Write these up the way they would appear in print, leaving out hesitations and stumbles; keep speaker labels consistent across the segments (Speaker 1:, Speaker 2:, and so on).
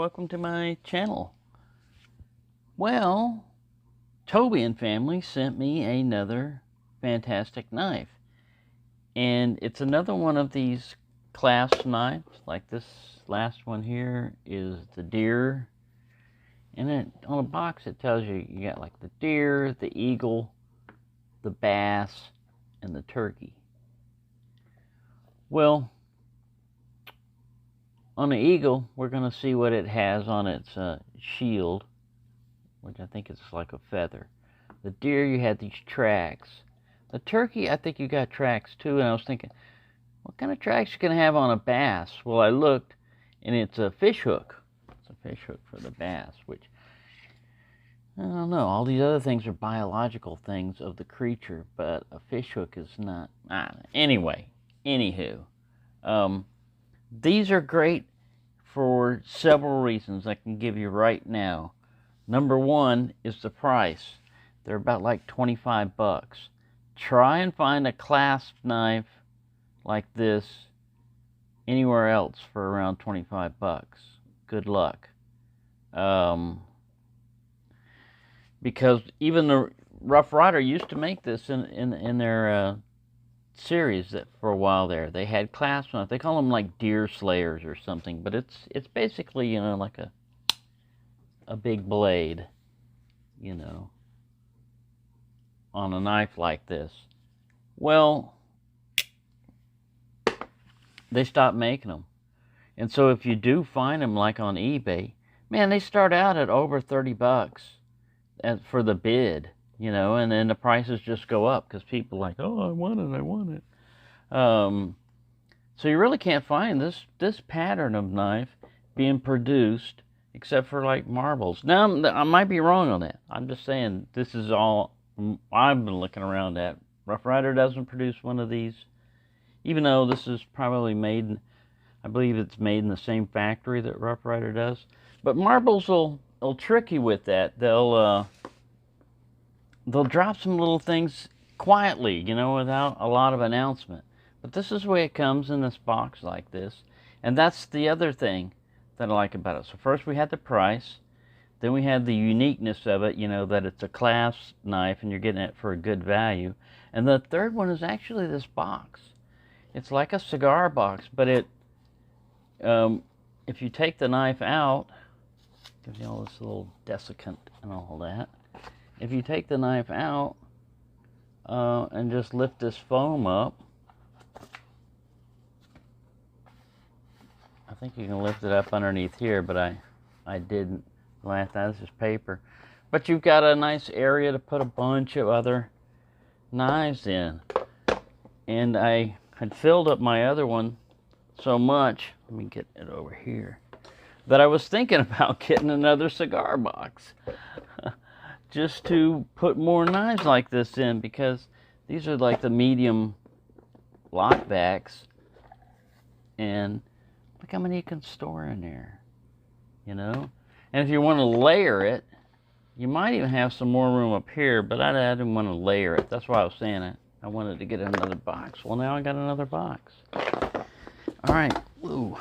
Speaker 1: welcome to my channel. Well, Toby and family sent me another fantastic knife. And it's another one of these clasp knives, like this last one here is the deer. And then on the box it tells you got like the deer, the eagle, the bass, and the turkey. Well, on the eagle, we're going to see what it has on its shield, which I think is like a feather. The deer, you had these tracks. The turkey, I think you got tracks too, and I was thinking, what kind of tracks you going to have on a bass? Well, I looked, and it's a fish hook. It's a fish hook for the bass, which, I don't know, all these other things are biological things of the creature, but a fish hook is not. Anyway, anywho. These are great for several reasons I can give you right now. Number one is the price. They're about like 25 bucks. Try and find a clasp knife like this anywhere else for around 25 bucks. Good luck. Because even the Rough Rider used to make this in their series that for a while there. They had clasp knives. They call them like deer slayers or something, but it's basically, you know, like a big blade, you know, on a knife like this. Well, they stopped making them. And so if you do find them like on eBay, man, they start out at over 30 bucks for the bid. You know, and then the prices just go up because people are like, oh, I want it. So you really can't find this pattern of knife being produced except for like marbles. Now, I might be wrong on that. I'm just saying this is all I've been looking around at. Rough Rider doesn't produce one of these, even though this is probably made, I believe it's made in the same factory that Rough Rider does. But marbles will trick you with that. They'll drop some little things quietly, you know, without a lot of announcement. But this is the way it comes in this box like this. And that's the other thing that I like about it. So first we had the price. Then we had the uniqueness of it, you know, that it's a clasp knife and you're getting it for a good value. And the third one is actually this box. It's like a cigar box, but it, if you take the knife out, gives you all this little desiccant and all that. If you take the knife out and just lift this foam up, I think you can lift it up underneath here, but I didn't. This is paper. But you've got a nice area to put a bunch of other knives in. And I had filled up my other one so much, let me get it over here, that I was thinking about getting another cigar box. Just to put more knives like this in, because these are like the medium lockbacks, and look how many you can store in there, you know. And if you want to layer it, you might even have some more room up here, but I didn't want to layer it. That's why I was saying I wanted to get another box. Well, now I got another box. All right. Ooh.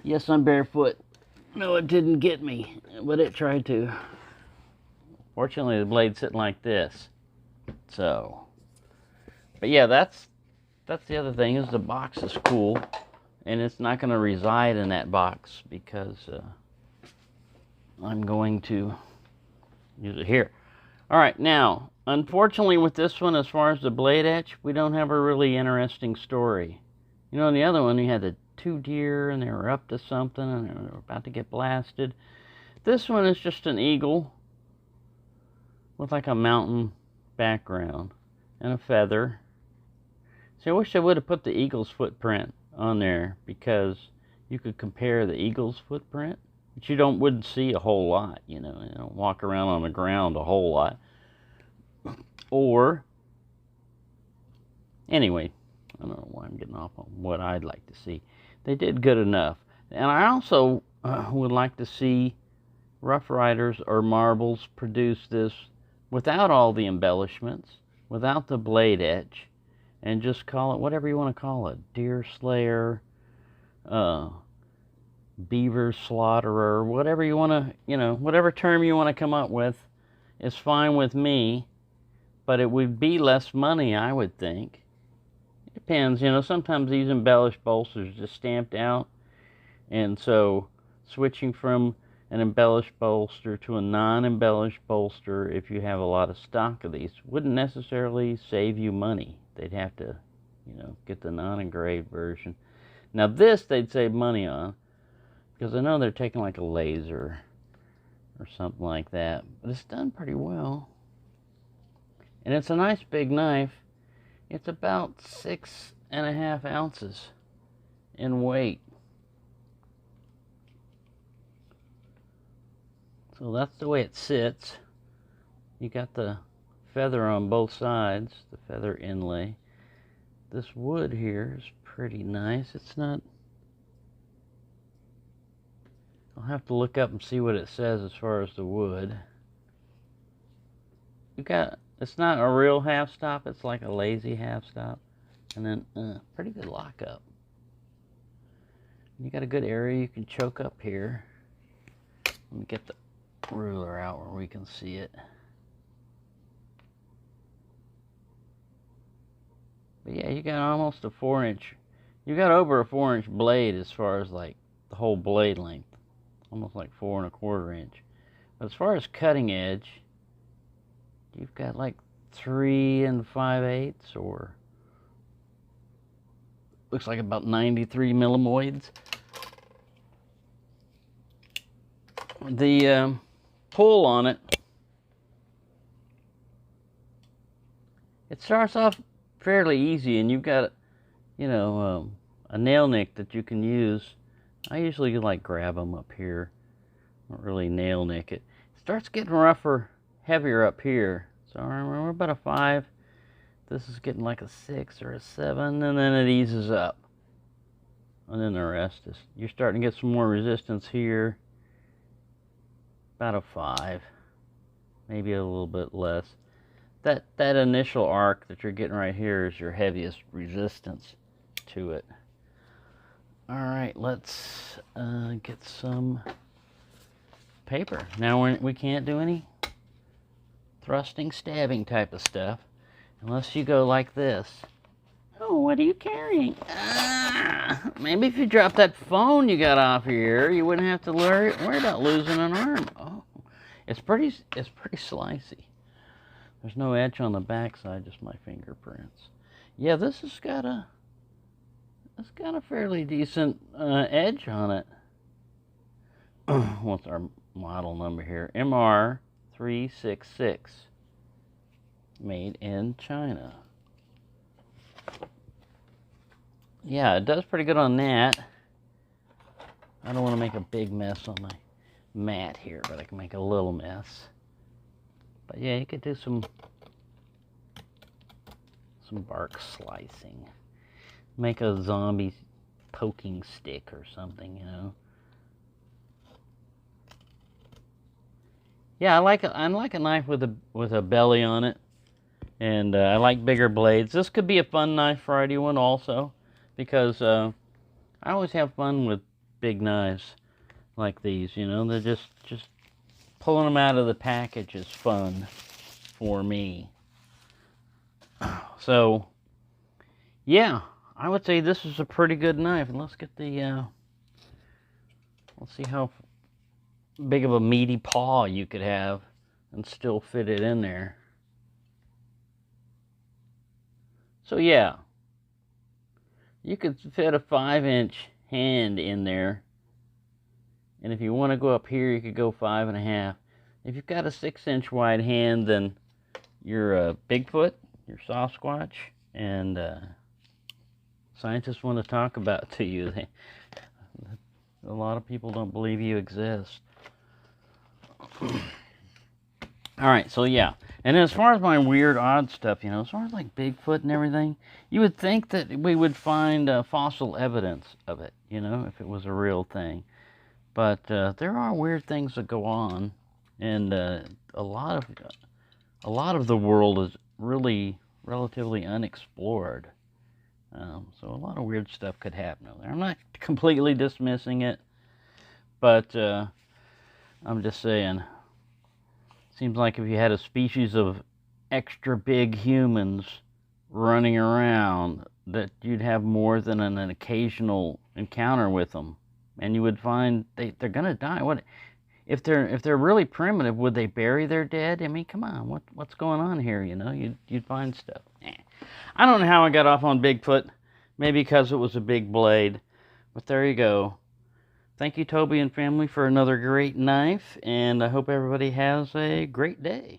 Speaker 1: Yes, I'm barefoot. No, it didn't get me, but it tried to. Fortunately, the blade's sitting like this. So, but yeah, that's the other thing, is the box is cool, and it's not going to reside in that box because I'm going to use it here. All right, now, unfortunately with this one, as far as the blade etch, we don't have a really interesting story. You know, in the other one, you had the two deer, and they were up to something, and they were about to get blasted. This one is just an eagle with like a mountain background and a feather. See, I wish I would have put the eagle's footprint on there, because you could compare the eagle's footprint, but you wouldn't see a whole lot, you know. You don't walk around on the ground a whole lot. Or, anyway, I don't know why I'm getting off on what I'd like to see. They did good enough. And I also would like to see Rough Riders or marbles produce this without all the embellishments, without the blade etch, and just call it whatever you want to call it. Deer slayer, beaver slaughterer, whatever you want to, you know, whatever term you want to come up with is fine with me, but it would be less money, I would think. It depends, you know, sometimes these embellished bolsters are just stamped out, and so switching from an embellished bolster to a non-embellished bolster, if you have a lot of stock of these, wouldn't necessarily save you money. They'd have to, you know, get the non-engraved version. Now this they'd save money on, because I know they're taking like a laser or something like that, but it's done pretty well. And it's a nice big knife. It's about 6.5 ounces in weight. So that's the way it sits. You got the feather on both sides, the feather inlay. This wood here is pretty nice. It's not... I'll have to look up and see what it says as far as the wood. You got... It's not a real half stop, it's like a lazy half stop. And then, pretty good lockup. You got a good area you can choke up here. Let me get the ruler out where we can see it. But yeah, you got almost a 4-inch, you got over a 4-inch blade as far as like the whole blade length. Almost like 4 1/4 inch. But as far as cutting edge, you've got like 3 5/8, or looks like about 93 millimoids. The pull on it, it starts off fairly easy, and you've got, you know, a nail nick that you can use. I usually like grab them up here, don't really nail nick it. It starts getting rougher, heavier up here. So we're about a 5. This is getting like a 6 or a 7, and then it eases up. And then the rest is, you're starting to get some more resistance here. About a 5, maybe a little bit less. That initial arc that you're getting right here is your heaviest resistance to it. All right, let's get some paper. Now we can't do any thrusting, stabbing type of stuff unless you go like this. Oh, what are you carrying? Maybe if you drop that phone you got off here, you wouldn't have to worry about losing an arm. Oh, it's pretty slicey. There's no edge on the back side, just my fingerprints. Yeah, this has got a fairly decent edge on it. What's our model number here? MR366, made in China. Yeah, it does pretty good on that. I don't want to make a big mess on my mat here, but I can make a little mess. But yeah, you could do some bark slicing. Make a zombie poking stick or something, you know. Yeah, I like a knife with a belly on it, and I like bigger blades. This could be a fun knife Friday one also, because I always have fun with big knives like these. You know, they're just pulling them out of the package is fun for me. So yeah, I would say this is a pretty good knife. And let's get the let's see how big of a meaty paw you could have and still fit it in there. So yeah, you could fit a 5-inch hand in there, and if you want to go up here, you could go 5.5. If you've got a 6-inch wide hand, then you're a Bigfoot, you're Sasquatch, and scientists want to talk about to you. A lot of people don't believe you exist. All right, so yeah. And as far as my weird, odd stuff, you know, as far as like Bigfoot and everything, you would think that we would find fossil evidence of it, you know, if it was a real thing. But there are weird things that go on, and a lot of the world is really relatively unexplored. So a lot of weird stuff could happen over there. I'm not completely dismissing it, But I'm just saying, seems like if you had a species of extra big humans running around, that you'd have more than an occasional encounter with them, and you would find they're gonna die. What if they're really primitive? Would they bury their dead? I mean, come on, what's going on here? You know, you'd find stuff. I don't know how I got off on Bigfoot. Maybe because it was a big blade, but there you go. Thank you, Toby and family, for another great knife, and I hope everybody has a great day.